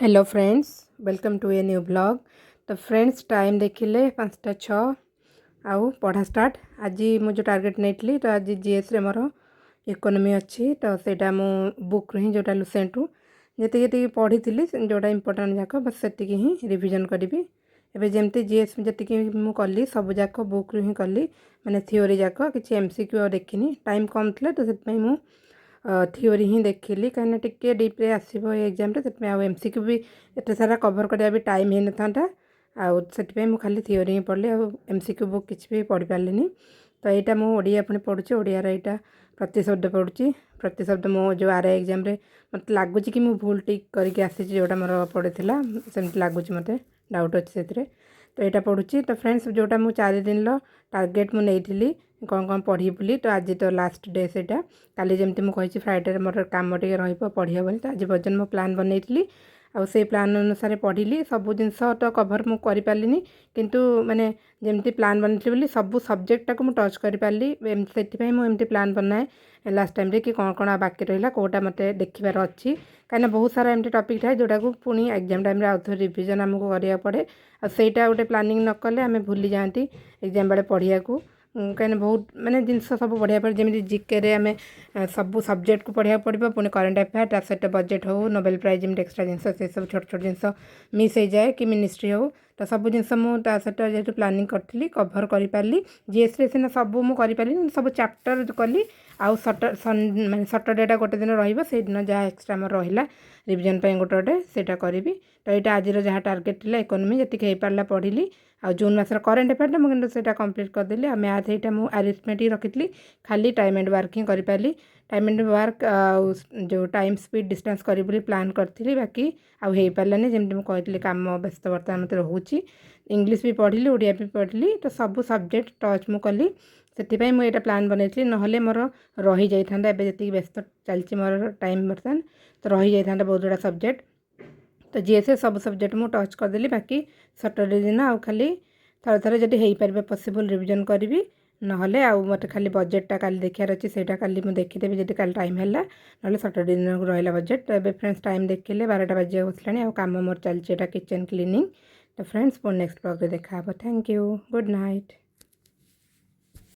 Hello friends, welcome to a new blog. तो friends time देखिले 5टा 6 आउ पढ़ा स्टार्ट। आज मुझे टार्गेट नहीं तो आज जीएस रे मोर इकोनॉमी अच्छी तो सेटा मु बुक ही जोटा लुसेंटू जी पढ़ी जोटा इम्पोर्टाट जाक बस से ही रिविजन करी। एवं जमती जीएस जी मुझे सब जाक बुक ही कली माने थियोरी जाक कि एमसीक्यू देखनी टाइम कम थी तो से थियोरी ही देखिली कहीं टिके डीप्रे आसो एग्जाम से एमसीक्यू भी एत सारा कभर करा भी टाइम ही ना आउे मुझे खाली थियोरी ही पढ़ली एमसीक्यू बुक किसी भी पढ़ी पार्ली। तो यहाँ मुझे पुणी पढ़ुची ओडियार यहाँ प्रतिशब्द पढ़ुची। प्रतिशब्द मो जो आर एग्जाम मत लगुच कि मुझे भूल टिक करके आसी जोटा मोर पड़े सेमती लगुच मत डाउट अच्छे से। तो यहाँ पढ़ुची। तो फ्रेंड्स जोटा मुझे 4 दिन टार्गेट मुझे कौन कौन पढ़ी बोली तो आज तो लास्ट डे से काली जमती मुझे फ्राइडे मोर कम टे रही हेनी तो आज पर्यटन मो प्लान बनई आउ से प्लान अनुसार पढ़ी सब जिनस तो कभर मु कर पार्लिनी किंतु माने जमती प्लान बनई सब सब्जेक्ट टाक मुझे टच कर पार्ली से मुझे प्लान बनाए लास्ट टाइम कि कौन कौन बाकी रहा कौटा मत देखार अच्छी कहीं बहुत सारा एमती टपिक था जोटा को पुणी एग्जाम टाइम आउ थे रिविजन आमको करा पड़े आईटा गोटे प्लानिंग न कले आम भूली जाती एग्जाम बेले पढ़िया कहीं बहुत माने जिनस सब पढ़ा पड़े जमी जिके आम सब सब्जेक्ट को पढ़ा पड़ो पुणी करेन्ट अफेयर ता सहित बजेट हो नोबेल प्राइज जमी एक्सट्रा जिनस से सब छोट छोट जिनस मिस हो जाए कि मिनिस्ट्री हो तो सब जिनस मुझे सहित जेहतु प्लानिंग करी कभर कर पार्ली जीएस सीना सब मुझे कर सब चैप्टर कली आउ माने सटरडे गोटे दिन रही जहाँ एक्सट्रा मोर रहा रिविजन गोटे गोटे से करी। तो यहाँ आज जहाँ टार्गेट था इकोनॉमी जी हो पारा पढ़ी आ जून मासर करेन्ट अफेयर मुझे से कम्प्लीट करदेली आ मैथ यहाँ मुझे अरिथमेटिक रखी खाली टाइम एंड वर्क ही करी टाइम एंड वर्क जो टाइम स्पीड डिस्टेंस करी प्लान करी बाकी आउ हो पारानी जमी मुझे कहती कम व्यस्त बर्तमान मत रोचे इंग्लीश भी पढ़ी ओडिया भी पढ़ी तो सब सब्जेक्ट टच मु कली से मुझे प्लान बनई ना मोर रही जाता जी व्यस्त चलती मोर टाइम बर्तमान तो रही जाता बहुत गुड़ा सब्जेक्ट तो जीएसए सब सब्जेक्ट मुझे टच करदेली बाकी सटरडे दिन आउ खाली थरे थरे जब हो पारे पॉसिबल रिविजन करी ना मत खाली बजेटा काली देखार अच्छे से मुझे देखीदेवी जी काली टाइम है ना सटरडे दिन रहा बजेट। तो फ्रेंड्स टाइम देखिले 12टा बजे बसला कम मोर चलती किचन क्लीनिंग। तो फ्रेंड्स पुणी नेक्स्ट ब्लॉग देखा। Thank you, good night.